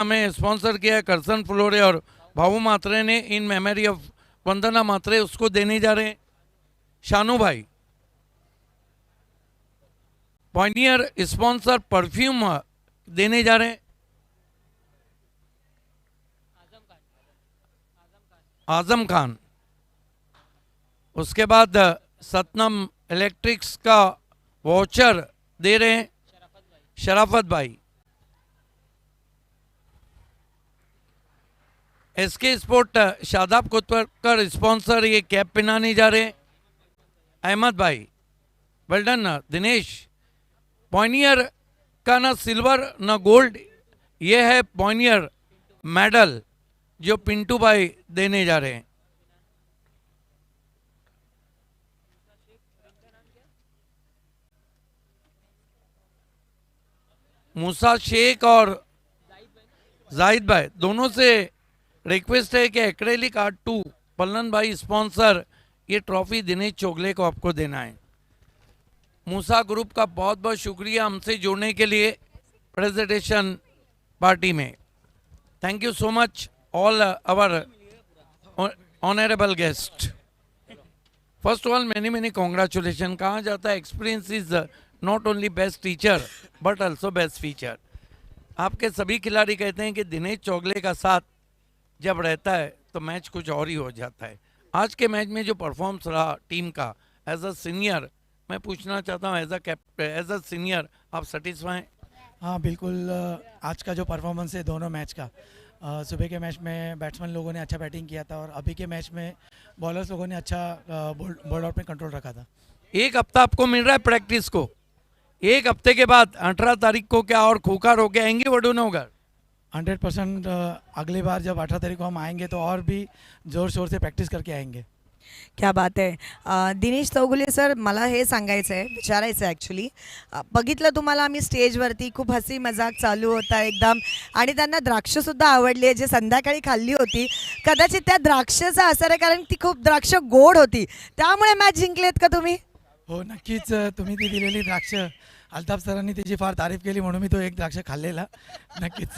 हमें स्पॉन्सर किया है करसन फ्लोरे और भाऊ मात्रे ने, इन मेमोरी ऑफ वंदना मात्रे, उसको देने जा रहे हैं शानू भाई। पॉइनियर स्पॉन्सर परफ्यूम देने जा रहे हैं आजम खान। उसके बाद सतनम इलेक्ट्रिक्स का वाउचर दे रहे हैं शराफत भाई। एसके स्पोर्ट शादाब कोतवाल स्पॉन्सर ये कैप पहनाने जा रहे हैं अहमद भाई। Well done Dinesh. पॉइनियर का ना सिल्वर ना गोल्ड, ये है पॉइनियर मेडल जो पिंटू भाई देने जा रहे हैं। मूसा शेख और जाहिद भाई दोनों से रिक्वेस्ट है कि एक्रेलिक आर्ट 2 पल्लन भाई स्पॉन्सर, ये ट्रॉफी दिनेश चोगले को आपको देना है। मूसा ग्रुप का बहुत बहुत शुक्रिया हमसे जुड़ने के लिए प्रेजेंटेशन पार्टी में। Thank you so much all our honourable guest. First of all many congratulation. कहा जाता है experience is not only best teacher but also best feature. आपके सभी खिलाड़ी कहते हैं कि दिनेश चोगले का साथ जब रहता है तो मैच कुछ और ही हो जाता है। आज के मैच में जो परफॉर्मेंस रहा टीम का एज अ सीनियर, मैं पूछना चाहता हूँ एज अ सीनियर आप सेटिस्फाई हैं? हाँ बिल्कुल। आज का जो परफॉर्मेंस है दोनों मैच का, सुबह के मैच में बैट्समैन लोगों ने अच्छा बैटिंग किया था और अभी के मैच में बॉलर्स लोगों ने अच्छा बॉल आउट में कंट्रोल रखा था। एक हफ्ता आपको मिल रहा है प्रैक्टिस को, एक हफ्ते के बाद 18 तारीख को क्या और खूंखार होके आएंगे वडूनगर? 100% अगली बार जब 18 तारीख को हम आएंगे तो और भी जोर शोर से प्रॅक्टिस करके आएंगे। क्या बात आहे। दिनेश चौगुले सर, मला हे सांगायचं आहे, विचारायचं आहे ॲक्च्युली। बघितलं तुम्हाला आम्ही स्टेजवरती खूप हसी मजाक चालू होता एकदम, आणि त्यांना द्राक्षसुद्धा आवडली जे संध्याकाळी खाल्ली होती। कदाचित त्या द्राक्षाचा असर आहे, कारण ती खूप द्राक्ष गोड होती, त्यामुळे मॅच जिंकलेत का तुम्ही? हो नक्कीच। तुम्ही ती दिलेली द्राक्ष, अल्ताफ सरांनी त्याची फार तारीफ केली म्हणून मी तो एक द्राक्ष खाल्लेला नक्कीच,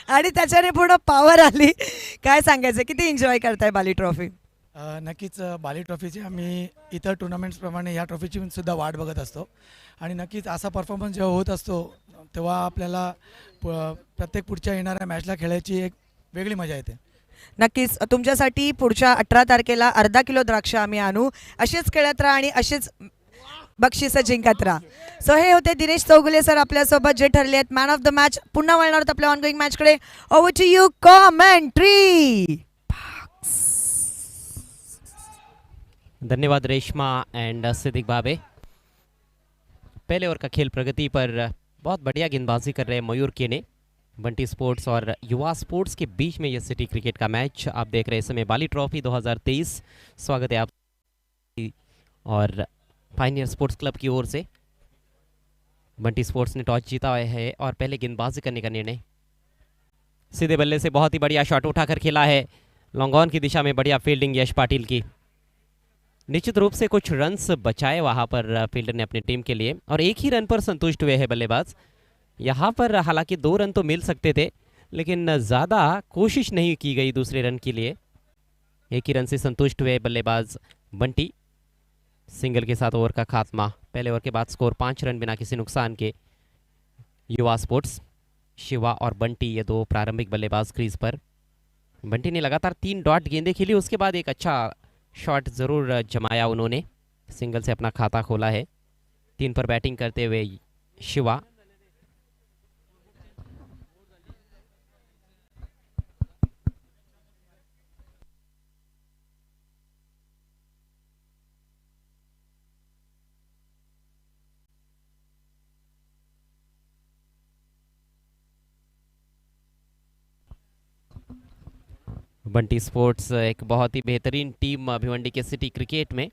आणि त्याच्याने पूर्ण पॉवर आली। काय सांगायचं, किती एन्जॉय करताय बाली ट्रॉफी? नक्कीच बाली ट्रॉफीची आम्ही इतर टुर्नामेंट्सप्रमाणे या ट्रॉफीची सुद्धा वाट बघत असतो आणि नक्कीच असा परफॉर्मन्स जेव्हा होत असतो तेव्हा आपल्याला प्रत्येक पुढच्या येणाऱ्या मॅचला खेळायची एक वेगळी मजा येते। नक्कीच तुमच्यासाठी पुढच्या 18 तारखेला अर्धा किलो द्राक्ष आम्ही आणू। असेच खेळत राहा आणि असेच बक्षिसं जिंकत राहा। सो हे होते दिनेश चौगुले सर आपल्यासोबत, जे ठरले आहेत मॅन ऑफ द मॅच। पुन्हा वळणार आहोत आपल्या ऑनगोईंग मॅचकडे। Over to you commentary. धन्यवाद रेशमा एंड सिद्दीक भावे। पहले ओवर का खेल प्रगति पर बहुत बढ़िया गेंदबाजी कर रहे हैं मयूर के ने। बंटी स्पोर्ट्स और युवा स्पोर्ट्स के बीच में यह सिटी क्रिकेट का मैच आप देख रहे हैं इस समय, बाली ट्रॉफी 2023। स्वागत है आप और पायनियर स्पोर्ट्स क्लब की ओर से। बंटी स्पोर्ट्स ने टॉस जीता हुआ है और पहले गेंदबाजी करने का निर्णय। सीधे बल्ले से बहुत ही बढ़िया शॉट उठाकर खेला है लॉन्ग ऑन की दिशा में, बढ़िया फील्डिंग यश पाटिल की। निश्चित रूप से कुछ रन्स बचाए वहां पर फील्डर ने अपनी टीम के लिए और एक ही रन पर संतुष्ट हुए हैं बल्लेबाज। यहां पर हालांकि 2 रन तो मिल सकते थे लेकिन ज़्यादा कोशिश नहीं की गई दूसरे रन के लिए। एक ही रन से संतुष्ट हुए बल्लेबाज बंटी। सिंगल के साथ ओवर का खात्मा। पहले ओवर के बाद स्कोर 5 रन बिना किसी नुकसान के। युवा स्पोर्ट्स शिवा और बंटी ये 2 प्रारंभिक बल्लेबाज क्रीज पर। बंटी ने लगातार 3 डॉट गेंदें खेली, उसके बाद एक अच्छा शॉट ज़रूर जमाया उन्होंने, सिंगल से अपना खाता खोला है। 3 पर बैटिंग करते हुए शिवा। बंटी स्पोर्ट्स एक बहुत ही बेहतरीन टीम भिवंडी के सिटी क्रिकेट में,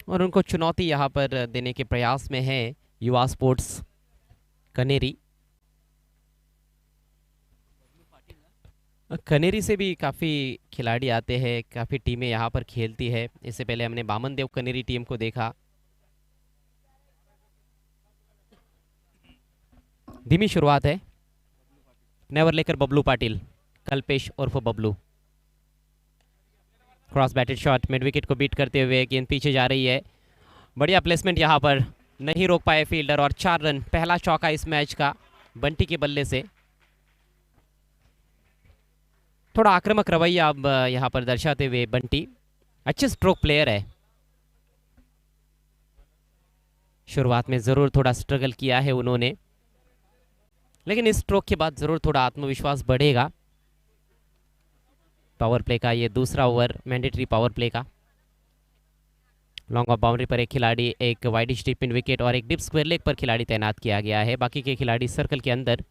और उनको चुनौती यहाँ पर देने के प्रयास में है युवा स्पोर्ट्स कनेरी। कनेरी से भी काफ़ी खिलाड़ी आते हैं, काफ़ी टीमें यहाँ पर खेलती है। इससे पहले हमने बामन देव कनेरी टीम को देखा। धीमी शुरुआत है। नेवर लेकर बबलू पाटिल, कल्पेश उर्फ Bablu. Cross batted shot mid wicket को बीट करते हुए गेंद पीछे जा रही है। बढ़िया प्लेसमेंट यहाँ पर, नहीं रोक पाए फील्डर और 4 रन, पहला चौका इस मैच का बंटी के बल्ले से। थोड़ा आक्रामक रवैया अब यहाँ पर दर्शाते हुए बंटी, अच्छे स्ट्रोक प्लेयर है। शुरुआत में जरूर थोड़ा स्ट्रगल किया है उन्होंने, लेकिन इस स्ट्रोक के बाद जरूर थोड़ा आत्मविश्वास बढ़ेगा। पावर प्ले का ये दूसरा ओवर, मैंडेटरी पावर प्ले का। लॉन्ग ऑफ बाउंड्री पर एक खिलाड़ी, एक वाइडिश डीप इन विकेट और एक डिप स्क्वायर लेग पर खिलाड़ी तैनात किया गया है। बाकी के खिलाड़ी सर्कल के अंदर,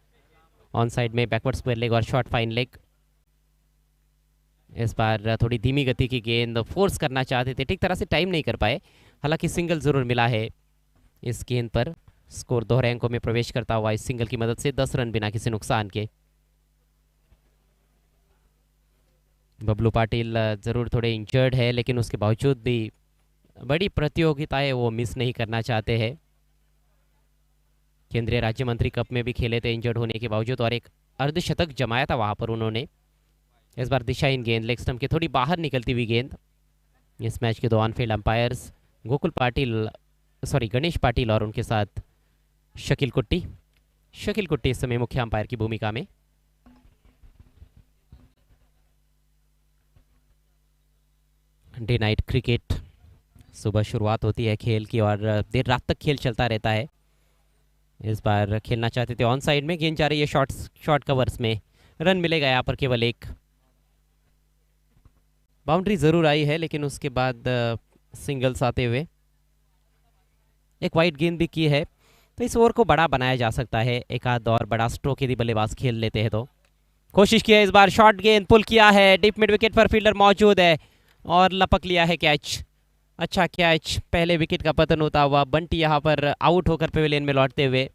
ऑन साइड में बैकवर्ड स्क्वायर लेग और शॉर्ट फाइन लेग। इस बार थोड़ी धीमी गति की गेंद फोर्स करना चाहते थे, ठीक तरह से टाइम नहीं कर पाए। हालांकि सिंगल जरूर मिला है इस गेंद पर। स्कोर दोहरे अंकों में प्रवेश करता हुआ इस सिंगल की मदद से 10 रन बिना किसी नुकसान के। बबलू पाटिल जरूर थोड़े इंजर्ड है, लेकिन उसके बावजूद भी बड़ी प्रतियोगिताएं वो मिस नहीं करना चाहते हैं। केंद्रीय राज्य मंत्री कप में भी खेले थे इंजर्ड होने के बावजूद, और एक अर्धशतक जमाया था वहां पर उन्होंने। इस बार दिशाहीन गेंद, लेग स्टंप के थोड़ी बाहर निकलती हुई गेंद। इस मैच के 2 on field umpires Ganesh Patil और उनके साथ शकील कुट्टी। शकील कुट्टी इस समय मुख्य अंपायर की भूमिका में। डे नाइट क्रिकेट, सुबह शुरुआत होती है खेल की और देर रात तक खेल चलता रहता है। इस बार खेलना चाहते थे ऑन साइड में, गेंद जा रही है शॉर्ट कवर्स में, रन मिलेगा यहाँ पर केवल एक। बाउंड्री जरूर आई है, लेकिन उसके बाद सिंगल्स आते हुए एक वाइड गेंद भी की है, तो इस ओवर को बड़ा बनाया जा सकता है। एक आध और बड़ा स्ट्रोक यदि बल्लेबाज खेल लेते हैं तो। कोशिश की है इस बार, शॉर्ट गेंद पुल किया है, डीप मिड विकेट पर फील्डर मौजूद है और लपक लिया है कैच। अच्छा कैच, पहले विकेट का पतन होता हुआ बंटी यहाँ पर आउट होकर पेविलियन में लौटते हुए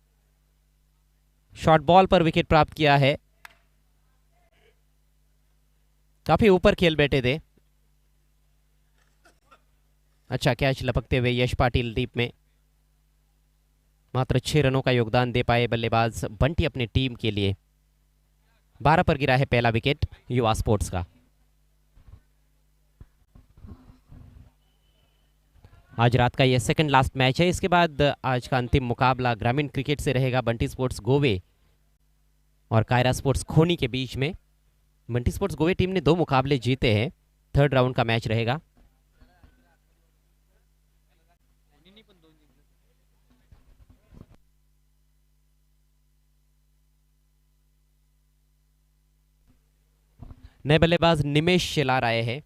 शॉर्ट बॉल पर विकेट प्राप्त किया है। काफी ऊपर खेल बैठे थे। अच्छा कैच लपकते हुए यश पाटिल डीप में। मात्र 6 रनों का योगदान दे पाए बल्लेबाज बंटी अपनी टीम के लिए। 12 पर गिरा है पहला विकेट युवा स्पोर्ट्स का। आज रात का यह सेकंड लास्ट मैच है। इसके बाद आज का अंतिम मुकाबला ग्रामीण क्रिकेट से रहेगा बंटी स्पोर्ट्स गोवे और कायरा स्पोर्ट्स खोनी के बीच में। बंटी स्पोर्ट्स गोवे टीम ने 2 मुकाबले जीते हैं। 3rd राउंड का मैच रहेगा। नए बल्लेबाज निमेश शेलार आए हैं।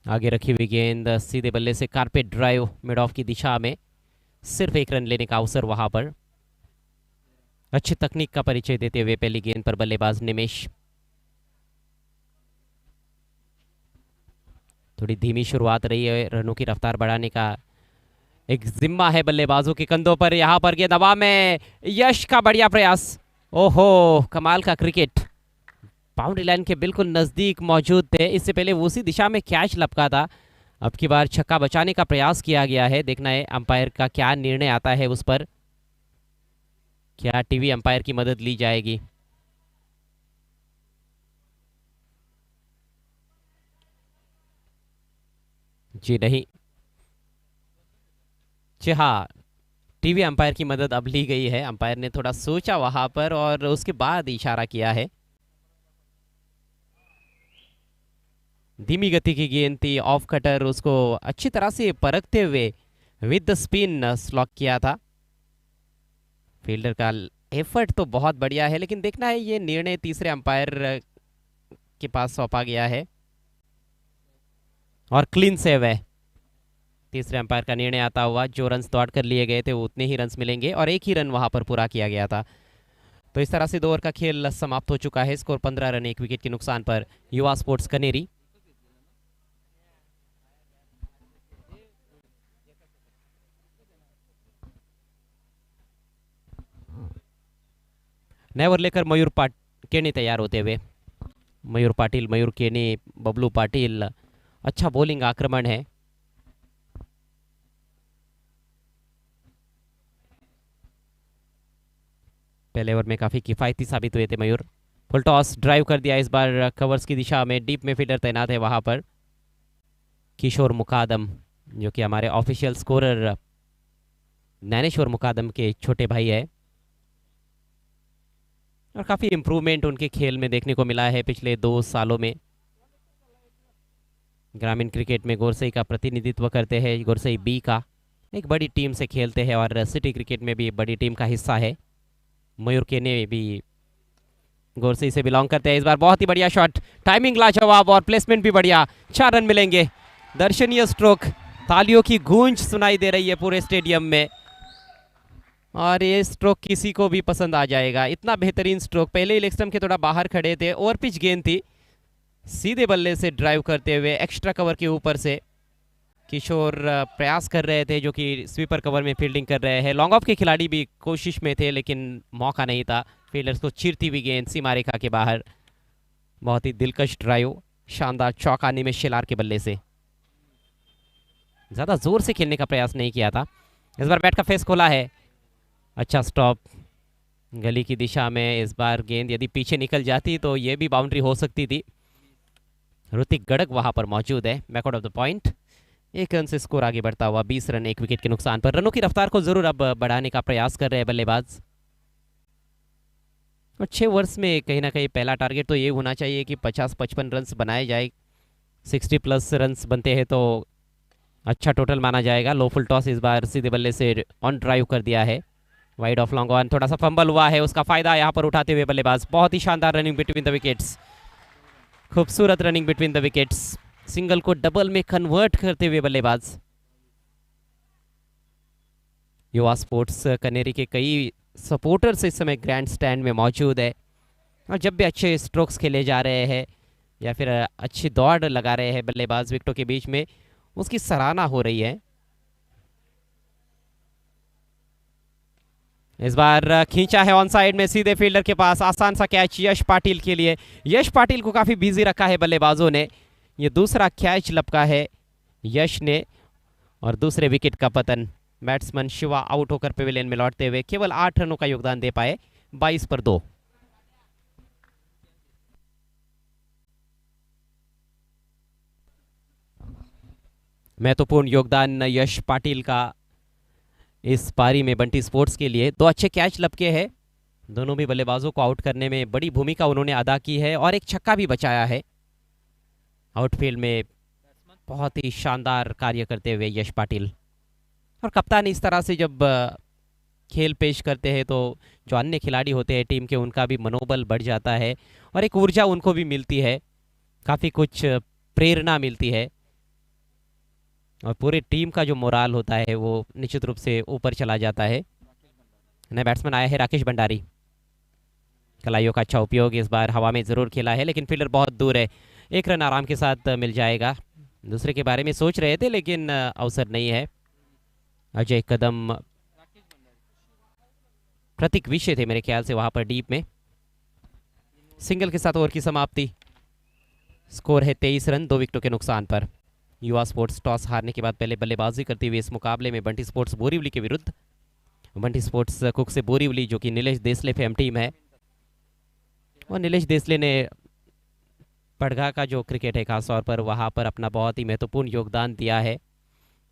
आगे रखी हुई गेंद सीधे बल्ले से कारपेट ड्राइव मिड ऑफ की दिशा में, सिर्फ 1 रन लेने का अवसर वहां पर। अच्छी तकनीक का परिचय देते हुए पहली गेंद पर बल्लेबाज निमेश। थोड़ी धीमी शुरुआत रही है, रनों की रफ्तार बढ़ाने का एक जिम्मा है बल्लेबाजों के कंधों पर। यहां पर गेंद हवा में, यश का बढ़िया प्रयास। ओहो, कमाल का क्रिकेट, बाउंड्री लाइन के बिल्कुल नजदीक मौजूद थे। इससे पहले वो उसी दिशा में कैच लपका था। अब की बार छक्का बचाने का प्रयास किया गया है। देखना है अंपायर का क्या निर्णय आता है उस पर, क्या टीवी अंपायर की मदद ली जाएगी। जी नहीं, जी हाँ, टीवी अंपायर की मदद अब ली गई है। अंपायर ने थोड़ा सोचा वहां पर और उसके बाद इशारा किया है। धीमी गति की गेंद थी, ऑफ कटर, उसको अच्छी तरह से परखते हुए विद द स्पिन स्लॉक किया था। फील्डर का एफर्ट तो बहुत बढ़िया है, लेकिन देखना है ये निर्णय तीसरे अंपायर के पास सौंपा गया है और क्लीन सेव है। तीसरे अंपायर का निर्णय आता हुआ, जो रन्स दौड़ कर लिए गए थे वो उतने ही रन्स मिलेंगे और 1 ही रन वहां पर पूरा किया गया था। तो इस तरह से 2 ओवर का खेल समाप्त हो चुका है। स्कोर 15 रन 1 विकेट के नुकसान पर युवा स्पोर्ट्स कनेरी। नए ओवर लेकर मयूर केने तैयार होते हुए, मयूर पाटिल, मयूर केने, बबलू पाटिल। अच्छा बॉलिंग आक्रमण है। पहले ओवर में काफ़ी किफ़ायती साबित हुए थे मयूर। फुल टॉस ड्राइव कर दिया, इस बार कवर्स की दिशा में डीप में फील्डर तैनात है वहाँ पर। किशोर मुकादम जो कि हमारे ऑफिशियल स्कोरर ज्ञानेश्वर मुकादम के छोटे भाई है, और काफ़ी इम्प्रूवमेंट उनके खेल में देखने को मिला है पिछले 2 सालों में। ग्रामीण क्रिकेट में गोरसई का प्रतिनिधित्व करते हैं, गोरसई बी का एक बड़ी टीम से खेलते हैं, और सिटी क्रिकेट में भी बड़ी टीम का हिस्सा है। मयूर केने भी गोरसई से बिलोंग करते हैं। इस बार बहुत ही बढ़िया शॉट, टाइमिंग लाजवाब और प्लेसमेंट भी बढ़िया। 4 रन मिलेंगे, दर्शनीय स्ट्रोक, तालियों की गूंज सुनाई दे रही है पूरे स्टेडियम में, और ये स्ट्रोक किसी को भी पसंद आ जाएगा। इतना बेहतरीन स्ट्रोक, पहले ही लेग स्टंप के थोड़ा बाहर खड़े थे, ओवर पिच गेंद थी, सीधे बल्ले से ड्राइव करते हुए एक्स्ट्रा कवर के ऊपर से किशोर प्रयास कर रहे थे, जो कि स्वीपर कवर में फील्डिंग कर रहे हैं। लॉन्ग ऑफ के खिलाड़ी भी कोशिश में थे, लेकिन मौका नहीं था। फील्डर्स को चीरती हुई गेंद सीमा रेखा के बाहर, बहुत ही दिलकश ड्राइव, शानदार चौकाने में शिलार के बल्ले से। ज़्यादा जोर से खेलने का प्रयास नहीं किया था। इस बार बैट का फेस खोला है, अच्छा स्टॉप गली की दिशा में। इस बार गेंद यदि पीछे निकल जाती तो ये भी बाउंड्री हो सकती थी। ऋतिक गड़क वहां पर मौजूद है, backward of the point. 1 run से स्कोर आगे बढ़ता हुआ, 20 रन 1 विकेट के नुकसान पर। रनों की रफ्तार को जरूर अब बढ़ाने का प्रयास कर रहे हैं बल्लेबाज, और 6 ओवर्स में कहीं ना कहीं पहला टारगेट तो ये होना चाहिए कि 50-55 रन बनाए जाए। 60+ रन बनते हैं तो अच्छा टोटल माना जाएगा। लो फुल टॉस इस बार सीधे बल्ले से ऑन ड्राइव कर दिया है, वाइड ऑफ लॉन्ग ऑन। थोड़ा सा फंबल हुआ है, उसका फायदा यहाँ पर उठाते हुए बल्लेबाज। बहुत ही शानदार रनिंग बिटवीन द विकेट्स, खूबसूरत running between the wickets, single को डबल में कन्वर्ट करते हुए बल्लेबाज। युवा स्पोर्ट्स कनेरी के कई सपोर्टर्स इस समय ग्रैंड स्टैंड में मौजूद है, और जब भी अच्छे स्ट्रोक्स खेले जा रहे हैं या फिर अच्छी दौड़ लगा रहे हैं बल्लेबाज विकेटों के बीच में, उसकी सराहना हो रही है। इस बार खींचा है ऑन साइड में सीधे फील्डर के पास, आसान सा कैच यश पाटिल के लिए। यश पाटिल को काफी बिजी रखा है बल्लेबाजों ने। ये दूसरा कैच लपका है यश ने, और दूसरे विकेट का पतन। बैट्समैन शिवा आउट होकर पेविलियन में लौटते हुए केवल 8 रनों का योगदान दे पाए, 22 पर 2। महत्वपूर्ण योगदान यश पाटिल का इस पारी में बंटी स्पोर्ट्स के लिए। 2 अच्छे कैच लपके हैं, दोनों भी बल्लेबाजों को आउट करने में बड़ी भूमिका उन्होंने अदा की है, और एक छक्का भी बचाया है। आउटफील्ड में बहुत ही शानदार कार्य करते हुए यश पाटिल। और कप्तान इस तरह से जब खेल पेश करते हैं तो जो अन्य खिलाड़ी होते हैं टीम के, उनका भी मनोबल बढ़ जाता है, और एक ऊर्जा उनको भी मिलती है, काफ़ी कुछ प्रेरणा मिलती है, और पूरे टीम का जो मोराल होता है वो निश्चित रूप से ऊपर चला जाता है। नए बैट्समैन आया है राकेश भंडारी, कलाइयों का अच्छा उपयोग इस बार हवा में ज़रूर खेला है, लेकिन फील्डर बहुत दूर है। 1 रन आराम के साथ मिल जाएगा। दूसरे के बारे में सोच रहे थे लेकिन अवसर नहीं है। अजय कदम, प्रतीक विषय थे मेरे ख्याल से वहां पर डीप में। सिंगल के साथ ओवर की समाप्ति। स्कोर है 23 रन 2 विकेटों के नुकसान पर। युवा स्पोर्ट्स टॉस हारने के बाद पहले बल्लेबाजी करते हुए इस मुकाबले में बंटी स्पोर्ट्स बोरीवली के विरुद्ध। बंटी स्पोर्ट्स कुक से बोरीवली, जो कि नीलेश देसले फेम टीम है, और नीलेश देसले ने पड़गा का जो क्रिकेट है खासतौर पर वहाँ पर अपना बहुत ही महत्वपूर्ण योगदान दिया है,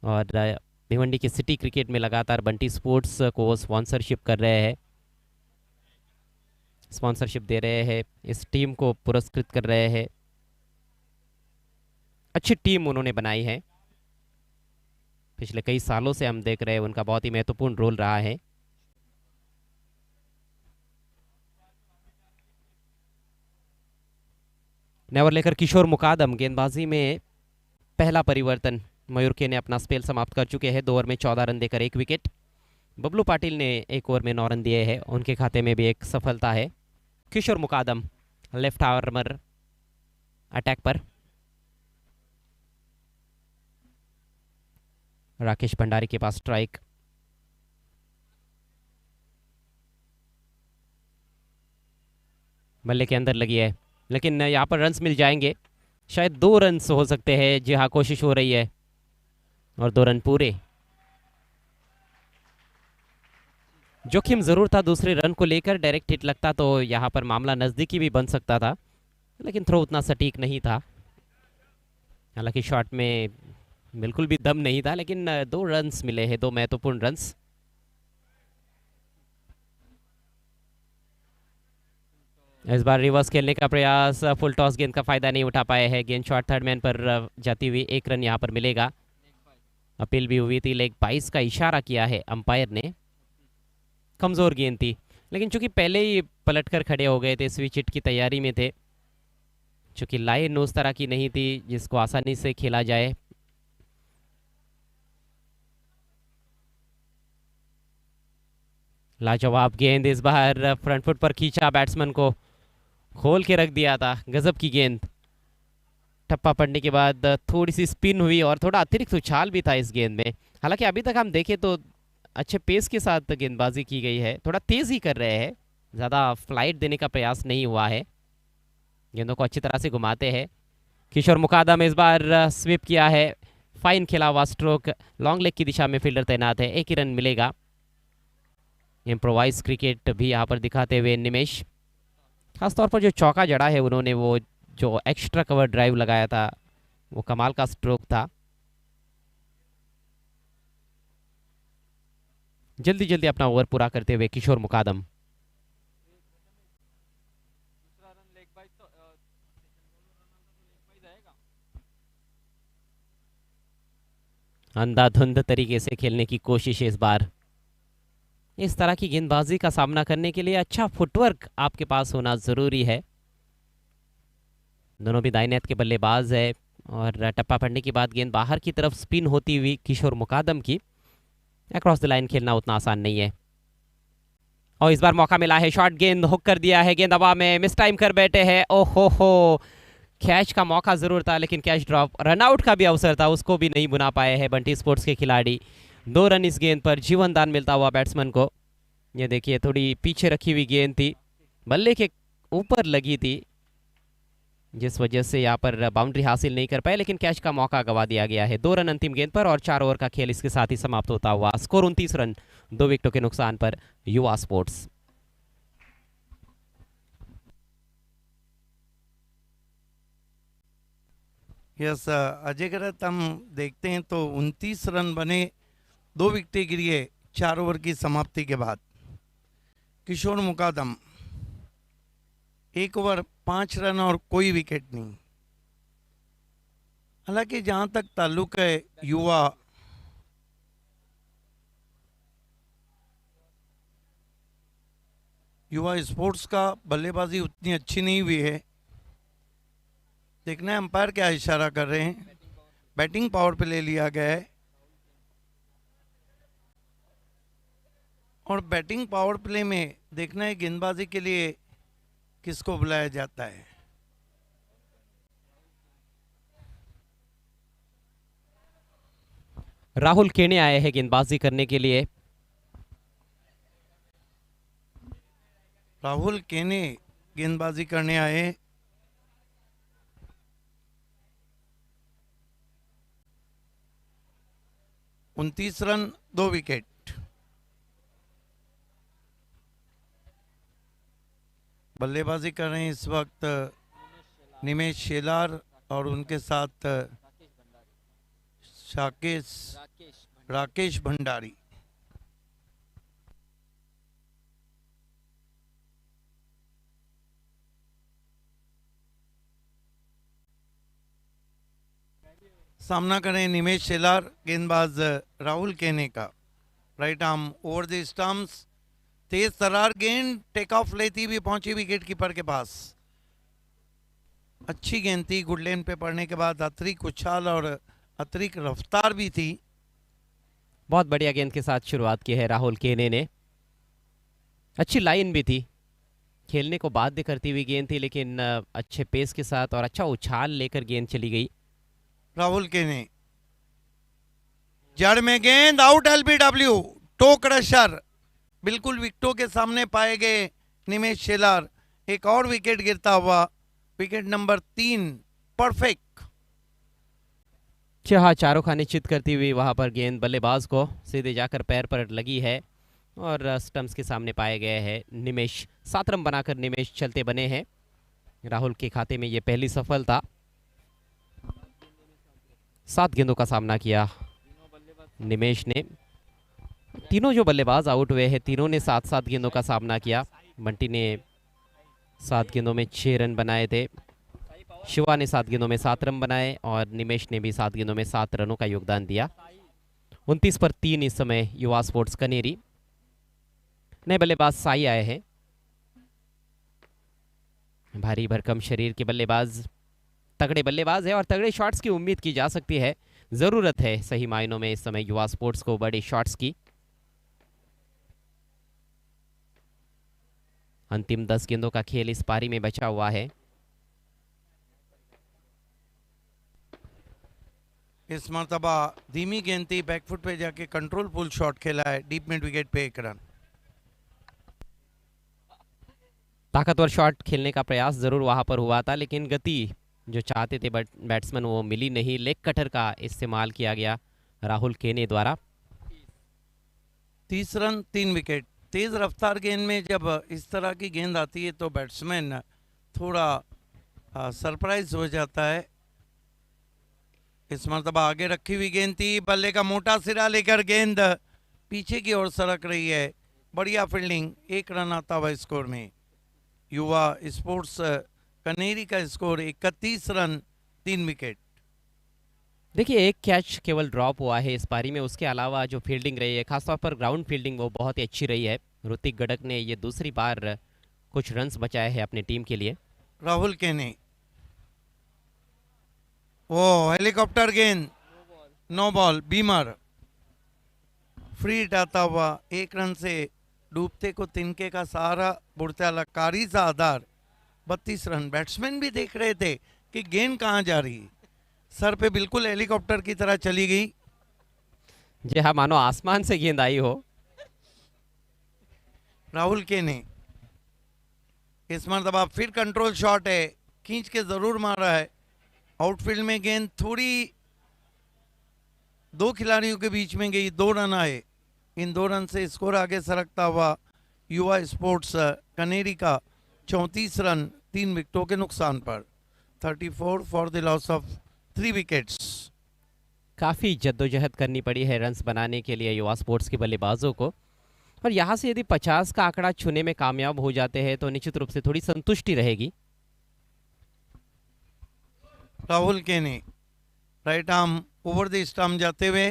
और भिवंडी के सिटी क्रिकेट में लगातार बंटी स्पोर्ट्स को स्पॉन्सरशिप कर रहे हैं, स्पॉन्सरशिप दे रहे हैं, इस टीम को पुरस्कृत कर रहे हैं। अच्छी टीम उन्होंने बनाई है, पिछले कई सालों से हम देख रहे हैं उनका बहुत ही महत्वपूर्ण रोल रहा है। नेवर लेकर किशोर मुकादम, गेंदबाजी में पहला परिवर्तन। मयूर के ने अपना स्पेल समाप्त कर चुके हैं, 2 ओवर में 14 रन देकर 1 विकेट। बबलू पाटिल ने 1 ओवर में 9 रन दिए हैं, उनके खाते में भी एक सफलता है। किशोर मुकादम लेफ्ट आर्मर अटैक पर। राकेश भंडारी के पास स्ट्राइक। बल्ले के अंदर लगी है, लेकिन यहाँ पर रन्स मिल जाएंगे, शायद 2 रन्स हो सकते हैं। जी हाँ, कोशिश हो रही है, और 2 रन पूरे। जोखिम जरूर था दूसरे रन को लेकर, डायरेक्ट हिट लगता तो यहाँ पर मामला नजदीकी भी बन सकता था, लेकिन थ्रो उतना सटीक नहीं था। हालांकि शॉट में बिल्कुल भी दम नहीं था, लेकिन 2 रन्स मिले हैं, 2 महत्वपूर्ण रन्स। इस बार रिवर्स खेलने का प्रयास, फुल टॉस गेंद का फायदा नहीं उठा पाए हैं। गेंद शॉट थर्ड मैन पर जाती हुई 1 रन यहाँ पर मिलेगा। अपील भी हुई थी, लेग 22 का इशारा किया है अंपायर ने। कमजोर गेंद थी, लेकिन चूंकि पहले ही पलटकर खड़े हो गए थे, स्विच हिट की तैयारी में थे, चूंकि लाइन उस तरह की नहीं थी जिसको आसानी से खेला जाए। लाजवाब गेंद, इस बार फ्रंट फुट पर खींचा, बैट्समैन को खोल के रख दिया था। गजब की गेंद। टप्पा पड़ने के बाद थोड़ी सी स्पिन हुई और थोड़ा अतिरिक्त उछाल भी था इस गेंद में। हालांकि अभी तक हम देखें तो अच्छे पेस के साथ गेंदबाजी की गई है, थोड़ा तेज ही कर रहे हैं, ज़्यादा फ्लाइट देने का प्रयास नहीं हुआ है। गेंदों को अच्छी तरह से घुमाते हैं। किशोर मुकादम इस बार स्वीप किया है, फाइन खेला हुआ स्ट्रोक, लॉन्ग लेग की दिशा में फील्डर तैनात है, 1 ही रन मिलेगा। इम्प्रोवाइज क्रिकेट भी यहाँ पर दिखाते हुए निमेश, खासतौर पर जो चौका जड़ा है उन्होंने, वो जो एक्स्ट्रा कवर ड्राइव लगाया था, वो कमाल का स्ट्रोक था। जल्दी जल्दी अपना ओवर पूरा करते हुए किशोर मुकादम। अंधाधुंध तरीके से खेलने की कोशिश है इस बार। इस तरह की गेंदबाजी का सामना करने के लिए अच्छा फुटवर्क आपके पास होना जरूरी है। दोनों भी दाहिने हाथ के बल्लेबाज है और टप्पा पड़ने के बाद गेंद बाहर की तरफ स्पिन होती हुई किशोर मुकादम की, अक्रॉस द लाइन खेलना उतना आसान नहीं है। और इस बार मौका मिला है, शॉट गेंद हुक कर दिया है, गेंद हवा में, मिस टाइम कर बैठे हैं। ओहो हो, कैच का मौका जरूर था लेकिन कैच ड्रॉप। रनआउट का भी अवसर था, उसको भी नहीं बुना पाए हैं बंटी स्पोर्ट्स के खिलाड़ी। 2 रन इस गेंद पर, जीवन दान मिलता हुआ बैट्समैन को। ये देखिए, थोड़ी पीछे रखी हुई गेंद थी, बल्ले के ऊपर लगी थी, जिस वजह से यहाँ पर बाउंड्री हासिल नहीं कर पाए, लेकिन कैच का मौका गवा दिया गया है। 2 रन अंतिम गेंद पर और 4 ओवर का खेल इसके साथ ही समाप्त होता हुआ। स्कोर 29 रन 2 विकेटों के नुकसान पर युवा स्पोर्ट्स। यस अजय गरत, हम देखते हैं तो 29 रन बने, 2 विकेटें गिरी 4 ओवर की समाप्ति के बाद। किशोर मुकादम 1 ओवर 5 रन और कोई विकेट नहीं। हालांकि जहां तक ताल्लुक है युवा स्पोर्ट्स का, बल्लेबाजी उतनी अच्छी नहीं हुई है। देखना है अंपायर क्या इशारा कर रहे हैं। बैटिंग पावर पे ले लिया गया है और बैटिंग पावर प्ले में देखना है गेंदबाजी के लिए किसको बुलाया जाता है। राहुल केने आए हैं गेंदबाजी करने के लिए। राहुल केने गेंदबाजी करने आए। उनतीस रन 2 विकेट। बल्लेबाजी कर रहे हैं इस वक्त निमेश शेलार और उनके साथ राकेश भंडारी। सामना करें निमेश शेलार, गेंदबाज राहुल केने का। Right arm over the stumps, तेज तरार गेंद, टेक ऑफ लेती भी पहुंची विकेट कीपर के पास। अच्छी गेंद थी, गुड लेन पे पड़ने के बाद अतिरिक्त उछाल और अतिरिक्त रफ्तार भी थी। बहुत बढ़िया गेंद के साथ शुरुआत की है राहुल केने ने। अच्छी लाइन भी थी, खेलने को बाध्य करती हुई गेंद थी, लेकिन अच्छे पेस के साथ और अच्छा उछाल लेकर गेंद चली गई। राहुल केने जड़ में गेंद, आउट एलबीडब्ल्यू, टो क्रशर, बिल्कुल विकेटों के सामने पाए गए निमेश शेलार। एक और विकेट गिरता हुआ, विकेट नंबर 3, परफेक्ट। चारों खाने चित करती हुई वहां पर गेंद बल्लेबाज को सीधे जाकर पैर पर लगी है। और स्टंप्स के सामने पाए गए हैं निमेश। 7 रन बनाकर निमेश चलते बने हैं। राहुल के खाते में ये पहली सफलता। 7 गेंदों का सामना किया निमेश ने। तीनों जो बल्लेबाज आउट हुए हैं तीनों ने 7-7 गेंदों का सामना किया। बंटी ने 7 गेंदों में 6 रन बनाए थे। शिवा ने 7 गेंदों में 7 रन बनाए और निमेश ने भी 7 गेंदों में 7 रनों का योगदान दिया। 29 पर 3 इस समय युवा स्पोर्ट्स कनेरी। नए बल्लेबाज साई आए हैं। भारी भरकम शरीर के बल्लेबाज, तगड़े बल्लेबाज है और तगड़े शॉट्स की उम्मीद की जा सकती है। जरूरत है सही मायनों में इस समय युवा स्पोर्ट्स को बड़े शॉट्स की। अंतिम 10 गेंदों का खेल इस पारी में बचा हुआ है। इस मरतबा धीमी गेंद थी, बैकफुट पे जाके कंट्रोल पुल शॉट खेला है, डीप मिड विकेट पे 1 रन। ताकतवर शॉट खेलने का प्रयास जरूर वहां पर हुआ था, लेकिन गति जो चाहते थे बैट्समैन वो मिली नहीं। लेग कटर का इस्तेमाल किया गया राहुल केने द्वारा। 30 रन 3 विकेट। तेज रफ्तार गेंद में जब इस तरह की गेंद आती है तो बैट्समैन थोड़ा सरप्राइज हो जाता है। इस मरतबा आगे रखी हुई गेंद थी, बल्ले का मोटा सिरा लेकर गेंद पीछे की ओर सरक रही है। बढ़िया फील्डिंग, 1 रन आता हुआ स्कोर में। युवा स्पोर्ट्स कनेरी का स्कोर 31 रन 3 विकेट। देखिए, एक कैच केवल ड्रॉप हुआ है इस पारी में। उसके अलावा जो फील्डिंग रही है, खासतौर पर ग्राउंड फील्डिंग, वो बहुत ही अच्छी रही है। ऋतिक गड़क ने ये दूसरी बार कुछ रन्स बचाए हैं अपनी टीम के लिए। राहुल केने, वो हेलीकॉप्टर गेंद, no ball, beamer free hit आता हुआ। 1 रन से डूबते को तिनके का सहारा, बुढ़त्याला कारी सा आधार। 32 रन। बैट्समैन भी देख रहे थे कि गेंद कहाँ जा रही, सर पे बिल्कुल हेलीकॉप्टर की तरह चली गई। जी हाँ, मानो आसमान से गेंद आई हो। राहुल केने, इस मरतबा फिर कंट्रोल शॉट है, खींच के जरूर मारा है। आउटफील्ड में गेंद थोड़ी 2 खिलाड़ियों के बीच में गई, 2 रन आए। इन 2 रन से स्कोर आगे सरकता हुआ युवा स्पोर्ट्स कनेरी का 34 रन 3 विकेटों के नुकसान पर। 34 for the loss of 3 wickets. काफ़ी जद्दोजहद करनी पड़ी है रन्स बनाने के लिए युवा स्पोर्ट्स के बल्लेबाजों को। और यहाँ से यदि 50 का आंकड़ा छूने में कामयाब हो जाते हैं तो निश्चित रूप से थोड़ी संतुष्टि रहेगी। राहुल केने right arm over the stump जाते हुए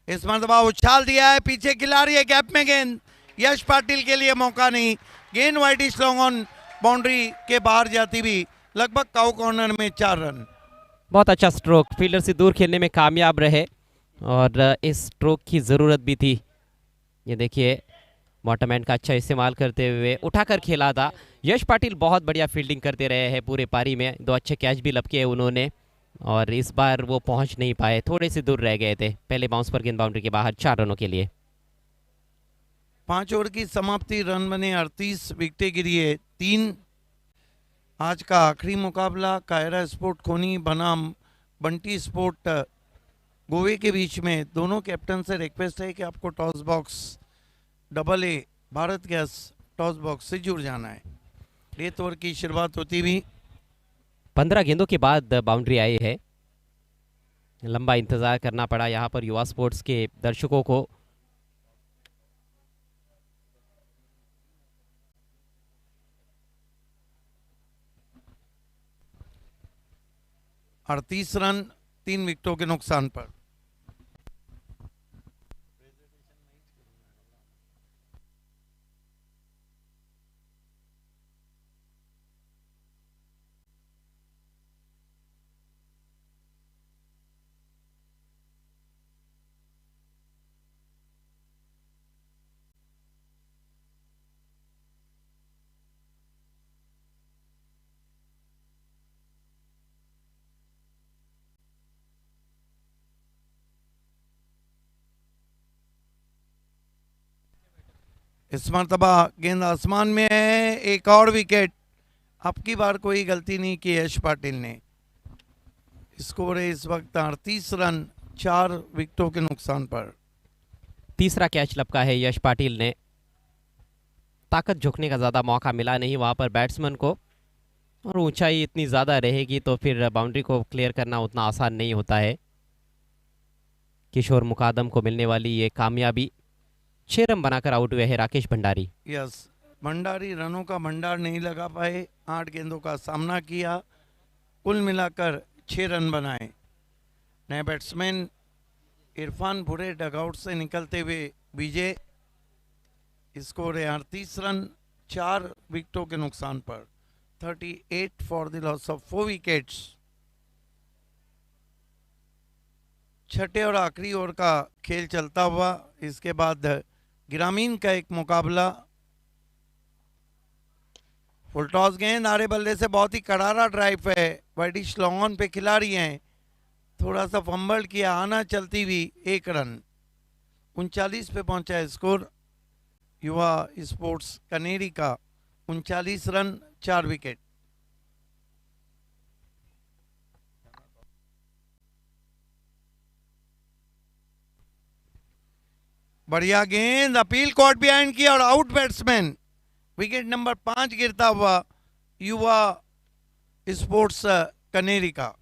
इस मरतबा उछाल दिया है, पीछे खिलाड़ी है, गैप में गेंद। यश पाटिल के लिए मौका नहीं, गेंद वाइड लॉन्ग ऑन बाउंड्री के बाहर जाती हुई लगभग काउ कॉर्नर में 4 रन। बहुत अच्छा स्ट्रोक, फील्डर से दूर खेलने में कामयाब रहे और इस स्ट्रोक की ज़रूरत भी थी। ये देखिए, बॉटम एंड का अच्छा इस्तेमाल करते हुए उठाकर खेला था। यश पाटिल बहुत बढ़िया फील्डिंग करते रहे हैं पूरे पारी में। 2 अच्छे कैच भी लपके उन्होंने और इस बार वो पहुंच नहीं पाए, थोड़े से दूर रह गए थे। पहले बाउंस पर गेंद बाउंड्री के बाहर 4 रनों के लिए। 5 ओवर की समाप्ति, रन बने 38, विकेटें गिरी है 3। आज का आखिरी मुकाबला कायरा स्पोर्ट खोनी बनाम बंटी स्पोर्ट गोवे के बीच में। दोनों कैप्टन से रिक्वेस्ट है कि आपको toss box AA Bharat gas toss box से जुड़ जाना है। 8 ओवर की शुरुआत होती हुई 15 गेंदों के बाद बाउंड्री आई है। लंबा इंतजार करना पड़ा यहाँ पर युवा स्पोर्ट्स के दर्शकों को। और 30 रन 3 विकेटों के नुकसान पर। इस मरतबा गेंद आसमान में है, एक और विकेट। अब की बार कोई गलती नहीं की यश पाटिल ने। स्कोर है इस वक्त 38 रन 4 विकेटों के नुकसान पर। तीसरा कैच लपका है यश पाटिल ने। ताकत झुकने का ज़्यादा मौका मिला नहीं वहाँ पर बैट्समैन को, और ऊंचाई इतनी ज़्यादा रहेगी तो फिर बाउंड्री को क्लियर करना उतना आसान नहीं होता है। किशोर मुकादम को मिलने वाली ये कामयाबी, 6 रन बनाकर आउट हुए हैं राकेश भंडारी। यस, भंडारी रनों का भंडार नहीं लगा पाए, 8 गेंदों का सामना किया, कुल मिलाकर 6 रन बनाए। नए बैट्समैन इरफान बुरे डगआउट से निकलते हुए विजय। स्कोर है 38 रन 4 विकेटों के नुकसान पर, 38 for the loss of 4 wickets. छठे और आखिरी ओवर का खेल चलता हुआ, इसके बाद ग्रामीण का एक मुकाबला। फुल टॉस गेंद आड़े बल्ले से बहुत ही करारा ड्राइव है, वाइडिश लॉन्ग ऑन पे खिलाड़ी हैं, थोड़ा सा फंबल किया, आना चलती हुई 1 रन। 39 पे पहुंचा है स्कोर युवा स्पोर्ट्स कनेरी का, 39 रन 4 विकेट। बढ़िया गेंद, अपील कॉट बिहाइंड की और आउट बैट्समैन। विकेट नंबर 5 गिरता हुआ युवा स्पोर्ट्स कनेरी का।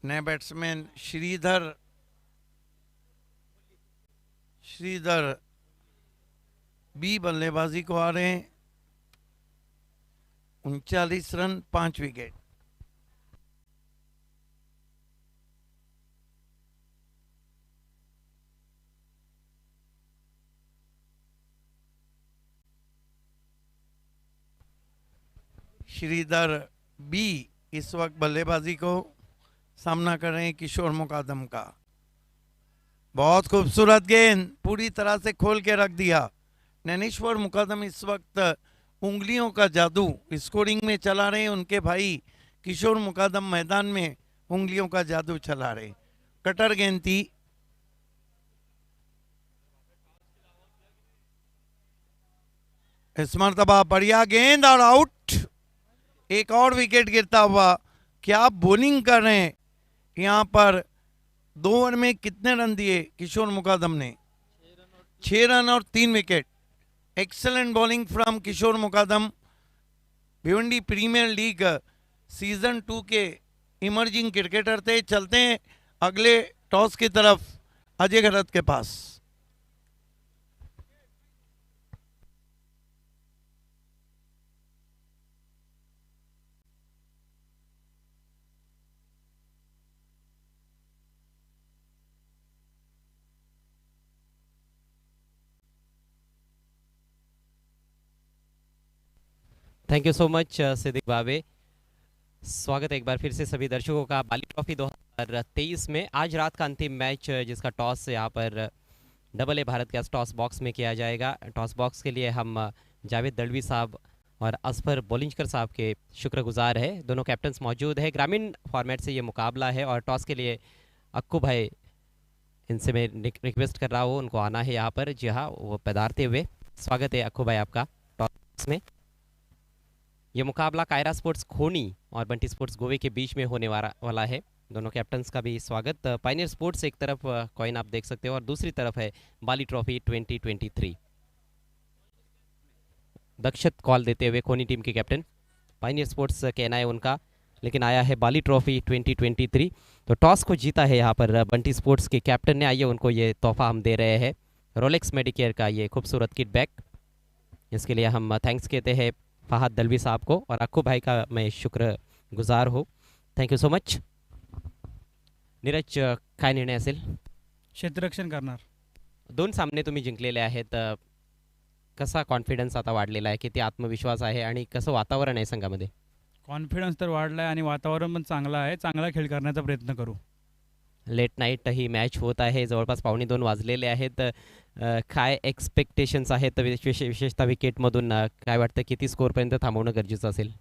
नए बैट्समैन श्रीधर बी बल्लेबाजी को आ रहे हैं, 39 रन 5 विकेट। श्रीधर बी इस वक्त बल्लेबाजी को सामना कर रहे हैं किशोर मुकादम का। बहुत खूबसूरत गेंद, पूरी तरह से खोल के रख दिया। नैनेश्वर मुकादम इस वक्त उंगलियों का जादू स्कोरिंग में चला रहे हैं, उनके भाई किशोर मुकादम मैदान में उंगलियों का जादू चला रहे। कटर गेंद थी, इस मरतबा बढ़िया गेंद और आउट। एक और विकेट गिरता हुआ। क्या बॉलिंग कर रहे हैं यहाँ पर। 2 ओवर में कितने रन दिए किशोर मुकादम ने? 6 रन और 3 wicket. Excellent bowling from Kishor Mukadam. Bhiwandi premier league season 2 के इमर्जिंग क्रिकेटर थे। चलते हैं अगले टॉस की तरफ अजय घरत के पास। Thank you so much Siddique Bhave. स्वागत है एक बार फिर से सभी दर्शकों का बाली ट्रॉफी 2023 में। आज रात का अंतिम मैच जिसका टॉस यहाँ पर डबल ए भारत के टॉस बॉक्स में किया जाएगा। टॉस बॉक्स के लिए हम जावेद दलवी साहब और असफर बोलिंजकर साहब के शुक्रगुजार है। दोनों कैप्टन्स मौजूद है। ग्रामीण फॉर्मेट से ये मुकाबला है और टॉस के लिए अक्कू भाई, इनसे मैं रिक्वेस्ट कर रहा हूँ उनको आना है यहाँ पर। जी हाँ, वो पधारते हुए। स्वागत है अक्कू भाई आपका टॉस बॉक्स में। ये मुकाबला कायरा स्पोर्ट्स खोनी और बंटी स्पोर्ट्स गोवे के बीच में होने वाला है। दोनों कैप्टन्स का भी स्वागत। पायनियर स्पोर्ट्स एक तरफ कॉइन आप देख सकते हो और दूसरी तरफ है बाली ट्रॉफी 2023। दक्षत कॉल देते हुए खोनी टीम के कैप्टन। पायनियर स्पोर्ट्स कहना है उनका, लेकिन आया है बाली ट्रॉफी 2023। तो टॉस को जीता है यहाँ पर बंटी स्पोर्ट्स के कैप्टन ने। आइए उनको ये तोहफा हम दे रहे हैं, रोलेक्स मेडिकेयर का ये खूबसूरत किट बैग। इसके लिए हम थैंक्स कहते हैं फहद दलवी साहब को, और अक्कू भाई का मैं शुक्रगुजार हो। Thank you so much. Neeraj, काय निर्णय असेल? क्षेत्ररक्षण करणार. 2 सामने तुम्ही जिंकलेले आहेत. कसा कॉन्फिडन्स आता वाढलेला आहे, किती आत्मविश्वास आहे आणि कसं वातावरण आहे संघामध्ये? कॉन्फिडन्स तर वाढला आहे आणि वातावरण पण चांगलं आहे. चांगला खेळ करण्याचा प्रयत्न करू. लेट नाईट ही मॅच होत आहे, जवळपास 1:15 वाजलेले आहेत. काय एक्सपेक्टेशन्स आहेत विशेषतः विकेटमधून? काय वाटतं किती स्कोअरपर्यंत थांबवणं गरजेचं असेल?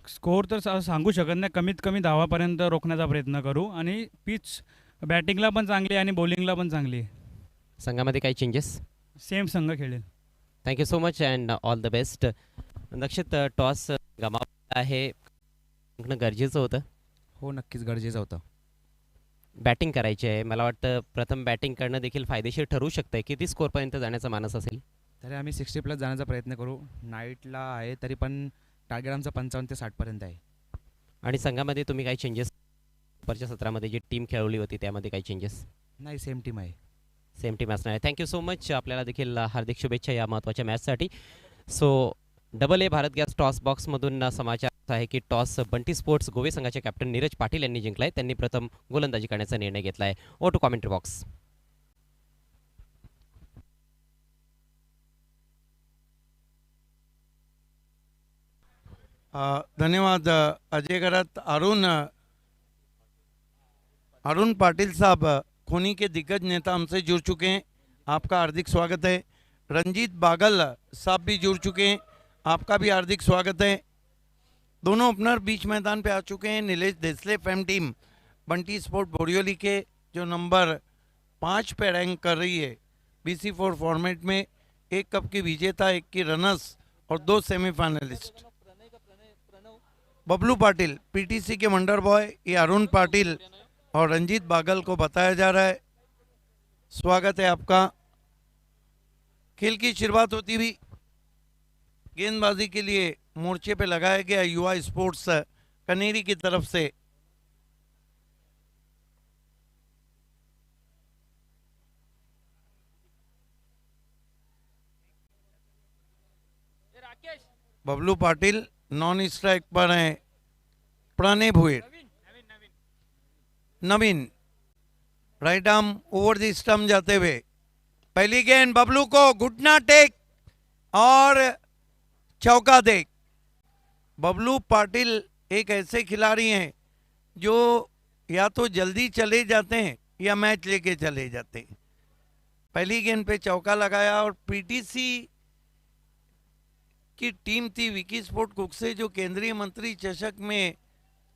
स्कोअर तर सांगू शकत नाही. कमीत कमी धावापर्यंत रोखण्याचा प्रयत्न करू आणि पिच बॅटिंगला पण चांगली आहे आणि बॉलिंगला पण चांगली आहे. संघामध्ये काही चेंजेस? सेम संघ खेळेल. Thank you so much and all the best. Nakshat, toss गमावला आहे, जिंकणं गरजेचं होतं. हो, नक्कीच गरजेचं होतं. बॅटिंग करायची आहे, मला वाटतं प्रथम बॅटिंग करणं देखील फायदेशीर ठरू शकतं. किती स्कोअरपर्यंत जाण्याचा मानस असेल? तरी आम्ही 60+ जाण्याचा प्रयत्न करू. नाईटला आहे तरी पण टार्गेट आमचं 55 ते 60पर्यंत आहे. आणि संघामध्ये तुम्ही काही चेंजेस, दुपारच्या सत्रामध्ये जी टीम खेळवली होती त्यामध्ये काही चेंजेस? नाही, सेम टीम आहे. सेम टीम असणार आहे. Thank you so much. आपल्याला देखील हार्दिक शुभेच्छा या महत्त्वाच्या मॅचसाठी. सो AA भारत गॅस टॉस बॉक्समधून समाचार आहे की टॉस बंटी स्पोर्ट्स गोवे संघाचे कॅप्टन नीरज पाटील यांनी जिंकला आहे. त्यांनी प्रथम गोलंदाजी करण्याचा निर्णय घेतला आहे. ओ टू कॉमेंट्री बॉक्स. धन्यवाद अजय गरत. अरुण पाटिल साहब खोनी के दिग्गज नेता हमसे जुड़ चुके हैं, आपका हार्दिक स्वागत है. रंजीत बागल साहब भी जुड़ चुके हैं, आपका भी हार्दिक स्वागत है. दोनों ओपनर बीच मैदान पे आ चुके हैं. Nilesh Desle fam team Bunty sport Borivali के, जो नंबर 5 पे रैंक कर रही है BC4 फॉर्मेट में. 1 कप की विजेता, 1 की रनर्स और 2 सेमीफाइनलिस्ट. बबलू पाटिल PTC के वंडर बॉय, ये अरुण पाटिल और रंजीत बागल को बताया जा रहा है. स्वागत है आपका. खेल की शुरुआत होती हुई गेंदबाजी के लिए मोर्चे पे लगाया गया युवा स्पोर्ट्स कनेरी की तरफ से. बबलू पाटिल नॉन स्ट्राइक पर हैं. प्रणय भुईर, नवीन right arm over the stump जाते हुए. पहली गेंद बबलू को घुटना टेक और चौका देख. बबलू पाटिल एक ऐसे खिलाड़ी हैं जो या तो जल्दी चले जाते हैं या मैच लेके चले जाते हैं. पहली गेंद पे चौका लगाया और PTC की टीम थी विकी स्पोर्ट कुक से, जो केंद्रीय मंत्री चषक में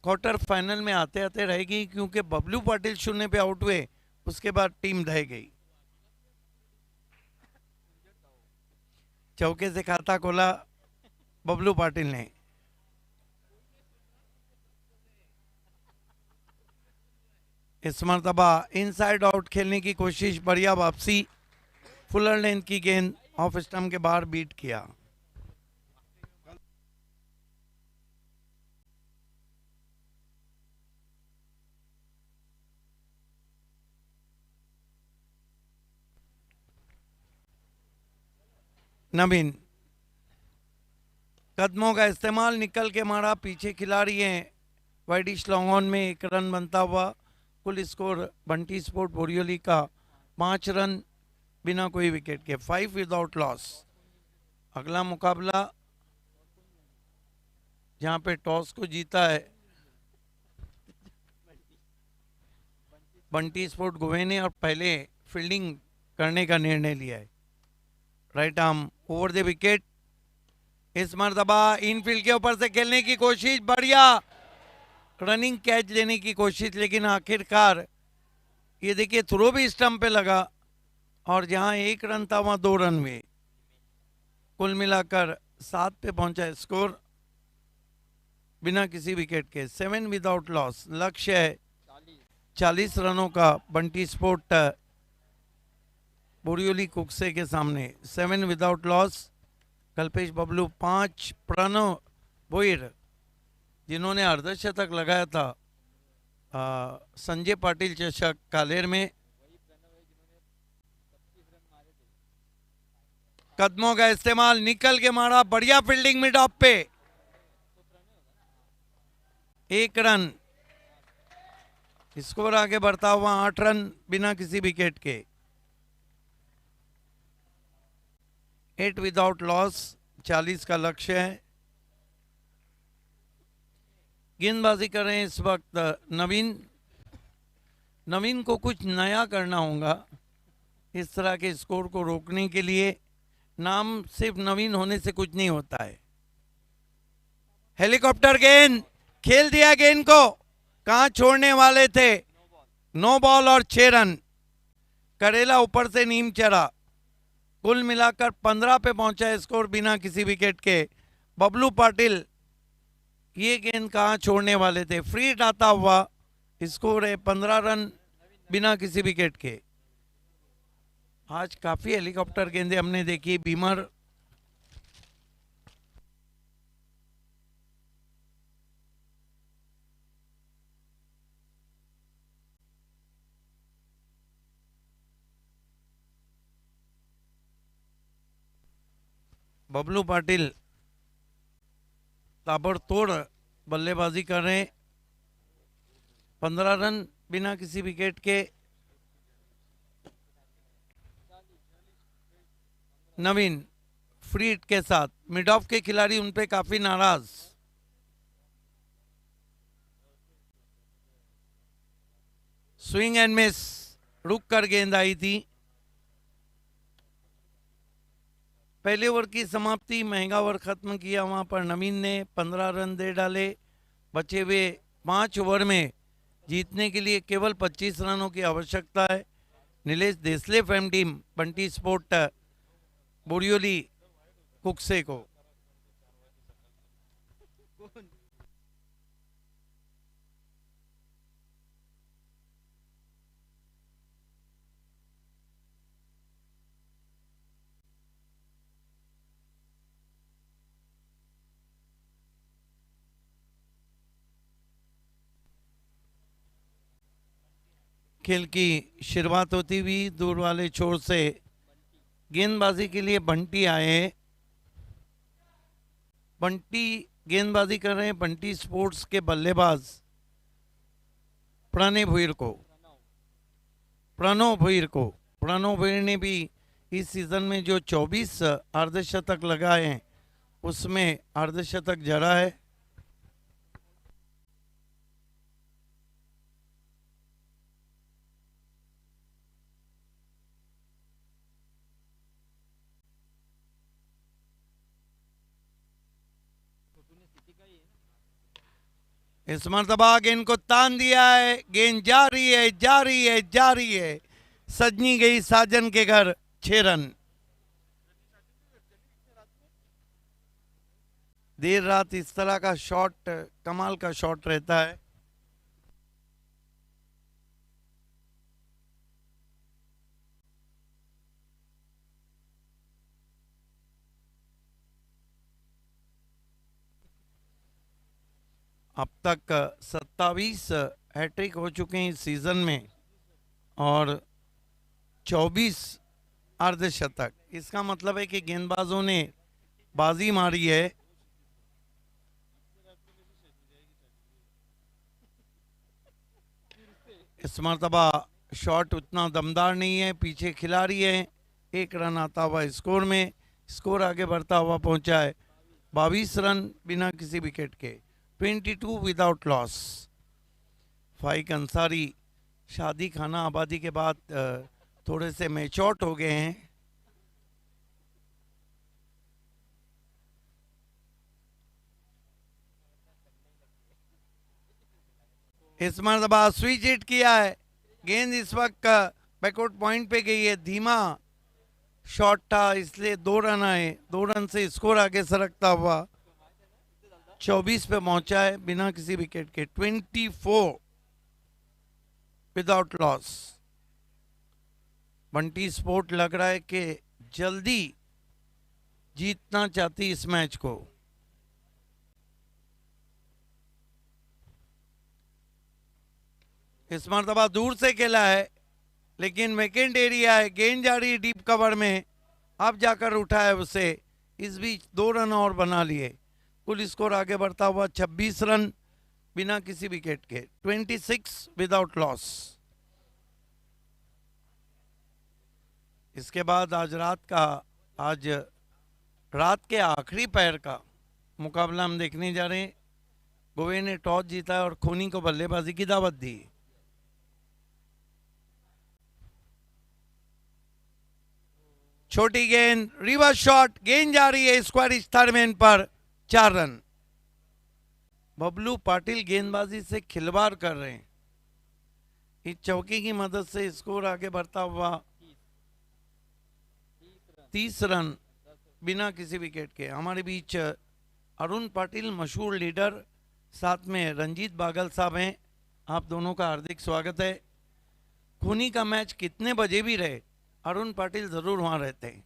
क्वार्टर फाइनल में आते आते रह गई, क्योंकि बबलू पाटिल 0 पे आउट हुए. उसके बाद टीम रह गई. चौके से खाता खोला बबलू पाटिल ने. इस मरतबा इनसाइड आउट खेलने की कोशिश, बढ़िया वापसी. फुलर लेंथ की गेंद ऑफ स्टंप के बाहर बीट किया. नवीन कदमों का इस्तेमाल, निकल के मारा. पीछे खिलाड़ी हैं. वाइडिश लॉन्ग ऑन में 1 रन बनता हुआ. कुल स्कोर बंटी स्पोर्ट बोरियोली का 5 रन बिना कोई विकेट के, 5 विदाउट लॉस. अगला मुकाबला जहां पे टॉस को जीता है बंटी स्पोर्ट गोवे ने और पहले फील्डिंग करने का निर्णय लिया है. Right arm over the wicket. इस मरतबा इनफील्ड के ऊपर से खेलने की कोशिश, बढ़िया रनिंग कैच लेने की कोशिश, लेकिन आखिरकार ये देखिए थ्रो भी स्टंप पे लगा और जहां 1 रन था वहां 2 रन हुए. कुल मिलाकर 7 पे पहुंचा स्कोर बिना किसी विकेट के, 7 विदाउट लॉस. लक्ष्य है 40 रनों का बंटी स्पोर्ट बोरियोली कुक्से के सामने. 7 विदाउट लॉस. कल्पेश बबलू 5, प्रणव भोईर जिन्होंने अर्धशतक लगाया था संजय पाटिल चषक कालेर में. कदमों का इस्तेमाल, निकल के मारा, बढ़िया फील्डिंग मिड ऑफ पे. 1 रन. स्कोर आगे बढ़ता हुआ 8 रन बिना किसी विकेट के. 8 विदाउट लॉस, 40 का लक्ष्य है. गेंदबाजी कर रहे हैं इस वक्त नवीन. नवीन को कुछ नया करना होगा इस तरह के स्कोर को रोकने के लिए. नाम सिर्फ नवीन होने से कुछ नहीं होता है. हेलीकॉप्टर गेंद, खेल दिया गेंद को. कहां छोड़ने वाले थे, 9 बॉल और 6 रन। करेला ऊपर से नीम चढ़ा। कुल मिलाकर 15 पे पहुंचा है स्कोर बिना किसी विकेट के। बबलू पाटिल ये गेंद कहाँ छोड़ने वाले थे, फ्री हिट आता हुआ। स्कोर है 15 रन बिना किसी विकेट के। आज काफी हेलीकॉप्टर गेंदें हमने देखी। बीमर बबलू पाटिल ताबड़तोड़ बल्लेबाजी कर रहे हैं। 15 रन बिना किसी विकेट के। नवीन फ्री हिट के साथ। मिड ऑफ के खिलाड़ी उन पे काफी नाराज। स्विंग एंड मिस, रुक कर गेंद आई थी। पहले ओवर की समाप्ति, महंगा ओवर खत्म किया। वहां पर नवीन ने 15 रन दे डाले। बचे हुए 5 ओवर में जीतने के लिए केवल 25 रनों की आवश्यकता है। Nilesh Desle fam team Bunty sport Borivali Kukse को। खेल की शुरुआत होती हुई दूर वाले छोर से गेंदबाजी के लिए बंटी आए। बंटी गेंदबाजी कर रहे हैं। बंटी स्पोर्ट्स के बल्लेबाज प्रणव भुईर ने भी इस सीजन में जो 24 अर्धशतक लगाए हैं उसमें अर्धशतक जड़ा है। इस मरतबा गेंद को तान दिया है। गेंद जारी है। सजनी गई साजन के घर। 6 रन। देर रात इस तरह का शॉट कमाल का शॉट रहता है। अब तक 27 हैट्रिक हो चुके हैं इस सीजन में और 24 अर्धशतक। इसका मतलब है कि गेंदबाजों ने बाजी मारी है। इस मरतबा शॉट उतना दमदार नहीं है। पीछे खिलाड़ी है। 1 रन आता हुआ स्कोर में। स्कोर आगे बढ़ता हुआ पहुंचा है 22 रन बिना किसी विकेट के। 22 विदाउट लॉस। फाइक अंसारी शादी खाना आबादी के बाद थोड़े से मैच्योर्ड हो गए हैं। इस मरतबा स्विच हिट किया है। गेंद इस वक्त बैकआउट पॉइंट पे गई है। धीमा शॉट था इसलिए 2 रन आए। 2 रन से स्कोर आगे सरकता हुआ 24 पे पहुंचा है बिना किसी विकेट के। 24 विदाउट लॉस। बंटी स्पोर्ट लग रहा है कि जल्दी जीतना चाहती इस मैच को। इस मरतबा दूर से खेला है लेकिन वेकेंट एरिया है। गेंद जा रही डीप कवर में। अब जाकर उठा है उसे। इस बीच 2 रन और बना लिए। कुल स्कोर आगे बढ़ता हुआ 26 रन बिना किसी विकेट के। 26 विदाउट लॉस। इसके बाद आज रात के आखिरी पैर का मुकाबला हम देखने जा रहे हैं। गोवे ने टॉस जीता और खोनी को बल्लेबाजी की दावत दी। छोटी गेंद, रिवर्स शॉट। गेंद जा रही है स्क्वायर थर्डमैन पर। 4 रन। बबलू पाटिल गेंदबाजी से खिलवाड़ कर रहे हैं। इस चौकी की मदद से स्कोर आगे बढ़ता हुआ 30 रन बिना किसी विकेट के। हमारे बीच अरुण पाटिल मशहूर लीडर, साथ में रंजीत बागल साहब हैं। आप दोनों का हार्दिक स्वागत है। खूनी का मैच कितने बजे भी रहे, अरुण पाटिल जरूर वहां रहते हैं।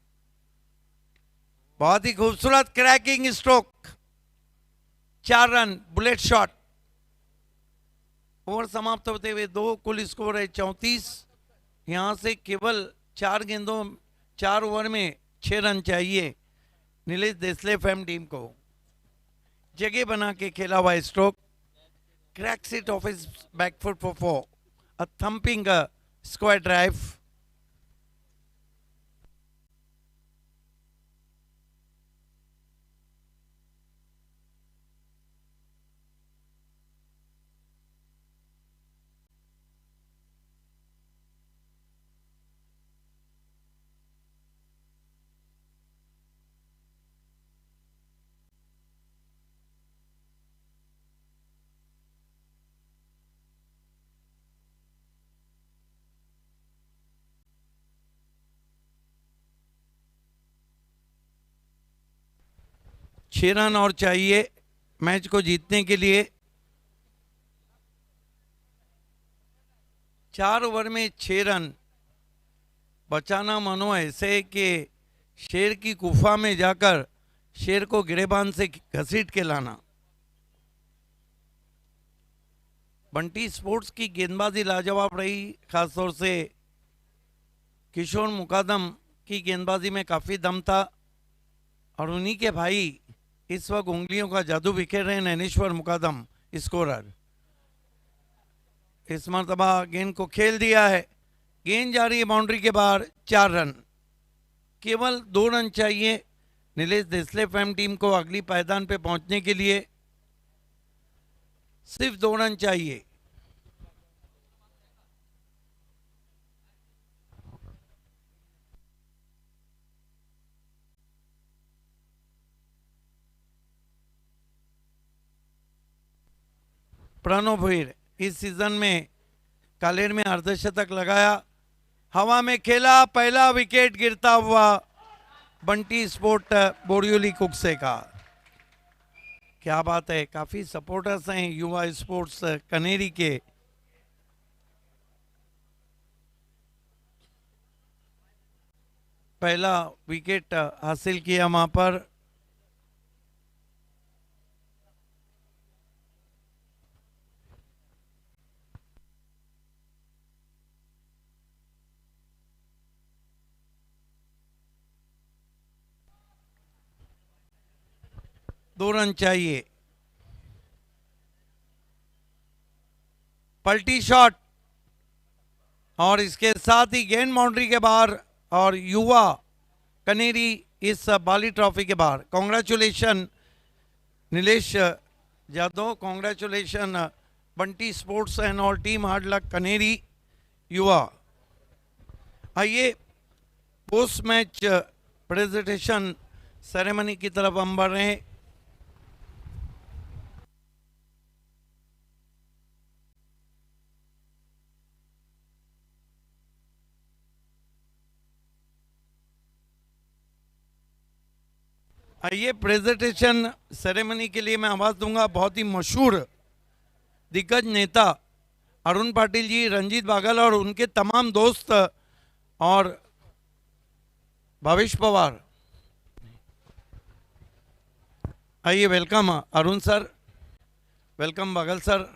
बहुत ही खूबसूरत cracking stroke, 4 run bullet shot. Over समाप्त होते हुए 2, कुल स्कोर है 34। यहां से केवल 4 ओवर में 6 रन चाहिए नीलेश देसले फैम टीम को। जगह बना के खेला हुआ stroke, cracks it of his back foot for 4, a thumping square drive. छह रन और चाहिए मैच को जीतने के लिए। 4 ओवर में 6 रन बचाना मानो ऐसे कि शेर की गुफा में जाकर शेर को गिरेबान से घसीट के लाना। बंटी स्पोर्ट्स की गेंदबाजी लाजवाब रही, खासतौर से किशोर मुकादम की गेंदबाजी में काफी दम था, और उन्हीं के भाई इस वक्त उंगलियों का जादू बिखेर रहे हैं, नैनेश्वर मुकादम स्कोरर। इस मरतबा गेंद को खेल दिया है, गेंद जा रही है बाउंड्री के बाहर। 4 रन, केवल 2 रन चाहिए नीलेश देसले फैम टीम को अगली पायदान पे पहुंचने के लिए। सिर्फ 2 रन चाहिए। प्रणव भीर इस सीजन में कालेर में अर्धशतक लगाया, हवा में खेला, पहला विकेट गिरता हुआ बंटी स्पोर्ट बोरियोली कुकसे का। क्या बात है, काफी सपोर्टर्स हैं युवा स्पोर्ट्स कनेरी के। पहला विकेट हासिल किया वहां पर। दो रन चाहिए। पलटी शॉट, और इसके साथ ही गेंद बाउंड्री के बाहर, और युवा कनेरी इस बाली ट्रॉफी के बाहर। Congratulation Nilesh Yadav, congratulation Bunty sports and all team, hard luck Kaneri Yuva. आइए पोस्ट मैच प्रेजेंटेशन सेरेमनी की तरफ हम बढ़ रहे हैं। आइए प्रेजेंटेशन सेरेमनी के लिए मैं आवाज दूंगा बहुत ही मशहूर दिग्गज नेता अरुण पाटिल जी, रंजीत बागल और उनके तमाम दोस्त, और भावेश पवार। आइए, वेलकम अरुण सर, वेलकम बागल सर।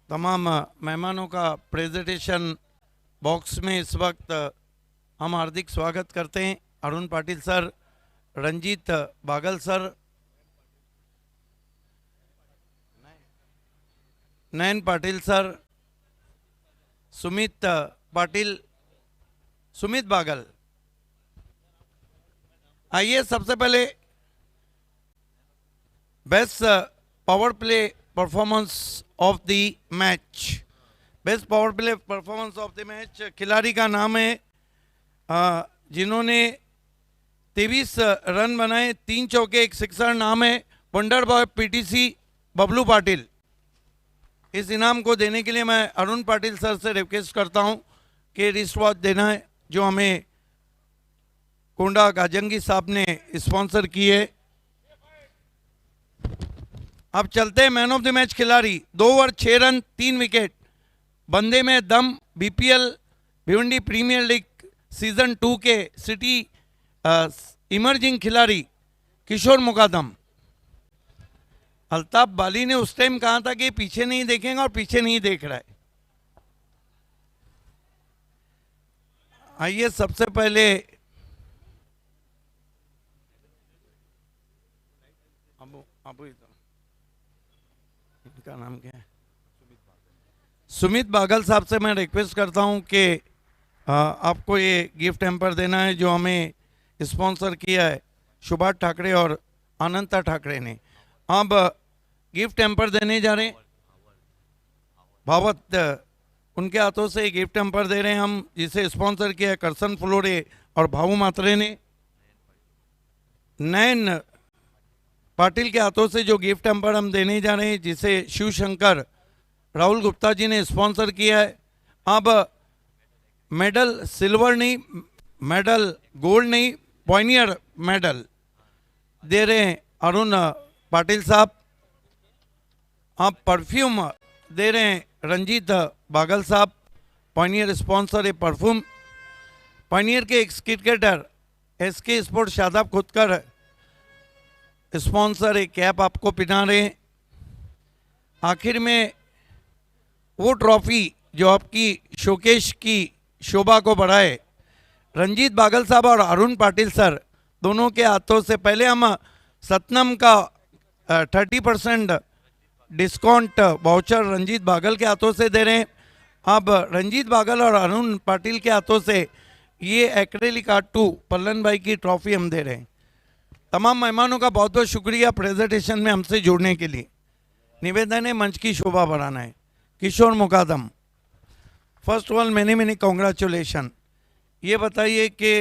तमाम मेहमानों का प्रेजेंटेशन बॉक्स में इस वक्त हम हार्दिक स्वागत करते हैं। अरुण पाटिल सर, रंजीत बागल सर, नयन पाटिल सर, सुमित पाटिल, सुमित बागल। आइए सबसे पहले best power play performance of the match. Best power play performance of the match खिलाड़ी का नाम है जिन्होंने 23 रन बनाए, 3 चौके 1 सिक्सर। नाम है wonder boy PTC Bablu Patil. इस इनाम को देने के लिए मैं अरुण पाटिल सर से रिक्वेस्ट करता हूं कि रिस्ट वॉच देना है जो हमें कोंडा गाजंगी साहब ने स्पॉन्सर की है। अब चलते हैं मैन ऑफ द मैच खिलाड़ी। 2 ओवर 6 रन 3 विकेट, बंदे में दम, BPL Bhiwandi premier league season 2 के सिटी इमर्जिंग खिलाड़ी किशोर मुकादम। अल्ताफ बाली ने उस टाइम कहा था कि पीछे नहीं देखेंगे और पीछे नहीं देख रहा है। आइए सबसे पहले इनका नाम क्या है, सुमित बागल साहब से मैं रिक्वेस्ट करता हूं कि आपको ये गिफ्ट हैम्पर देना है जो हमें स्पॉन्सर किया है सुभाष ठाकरे और अनंता ठाकरे ने। अब गिफ्ट हैम्पर देने जा रहे हैं, भावत उनके हाथों से गिफ्ट हैम्पर दे रहे हैं हम, जिसे स्पॉन्सर किया है करसन फ्लोरे और भाऊ मात्रे ने। नयन पाटिल के हाथों से जो गिफ्ट हैम्पर हम देने जा रहे हैं जिसे शिव शंकर राहुल गुप्ता जी ने स्पॉन्सर किया है। अब मेडल सिल्वर नहीं, मेडल गोल्ड नहीं, पॉइनियर मेडल दे रहे हैं अरुण पाटिल साहब। अब परफ्यूम दे रहे हैं रंजीत बागल साहब, पॉइनियर स्पॉन्सर है परफ्यूम। पॉइनियर के ex cricketer SK sport Shadab Khudkar sponsor एक कैप आपको पिना रहे हैं। आखिर में वो ट्रॉफी जो आपकी शोकेश की शोभा को बढ़ाए, रंजीत बागल साहब और अरुण पाटिल सर दोनों के हाथों से पहले हम सतनम का 30% डिस्काउंट वाउचर रंजीत बागल के हाथों से दे रहे हैं। अब रंजीत बागल और अरुण पाटिल के हाथों से ये एक्रेलिक आर्ट 2 पल्लन भाई की ट्रॉफी हम दे रहे हैं। तमाम मेहमानों का बहुत बहुत शुक्रिया प्रेजेंटेशन में हमसे जुड़ने के लिए। निवेदन है मंच की शोभा बढ़ाना है। Kishor Mukadam, first of all many congratulation. ये बताइए कि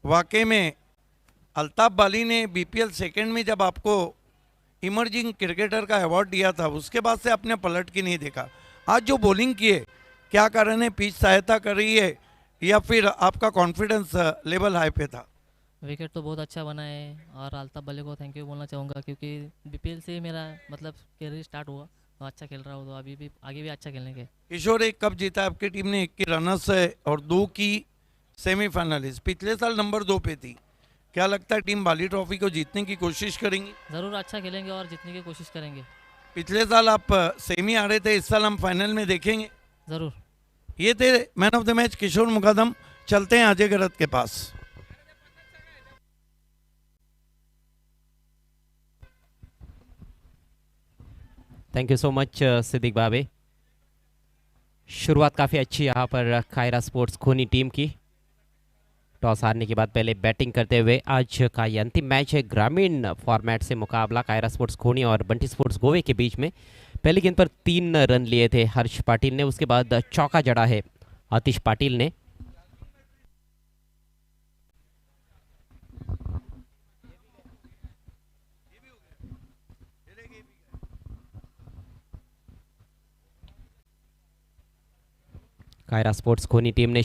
वाकई में अल्ताफ बाली ने बीपीएल सेकंड में जब आपको इमर्जिंग क्रिकेटर का अवार्ड दिया था उसके बाद से आपने पलट के नहीं देखा। आज जो बॉलिंग की है, क्या कारण है? पिच सहायता कर रही है या फिर आपका कॉन्फिडेंस लेवल हाई पे था? विकेट तो बहुत अच्छा बना है और अल्ताफ बल्ले को थैंक यू बोलना चाहूँगा क्योंकि बीपीएल से मेरा मतलब करियर स्टार्ट हुआ तो अच्छा खेल रहा हूँ, तो अभी भी आगे भी अच्छा खेलने के। किशोर, एक कप जीता आपकी टीम ने, 1 की रनर्स है और 2 की सेमीफाइनलिस्ट। पिछले साल नंबर 2 पे थी। क्या लगता है टीम बाली ट्रॉफी को जीतने की कोशिश करेंगी? ज़रूर अच्छा खेलेंगे और जीतने की कोशिश करेंगे। पिछले साल आप सेमी आ रहे थे, इस साल हम फाइनल में देखेंगे। ज़रूर। ये थे man of the match Kishor Mukadam. चलते हैं अजय गरत के पास। Thank you so much Siddique भाभी। शुरुआत काफ़ी अच्छी यहाँ पर कायरा स्पोर्ट्स खूनी टीम की। टॉस हारने के बाद पहले बैटिंग करते हुए आज का ये अंतिम मैच है ग्रामीण फॉर्मेट से मुकाबला कायरा स्पोर्ट्स खूनी और बंटी स्पोर्ट्स गोवे के बीच में। पहली गेंद पर 3 रन लिए थे हर्ष पाटिल ने, उसके बाद चौका जड़ा है आतिश पाटिल ने। कायरा स्पोर्ट्स खूनी टीम ने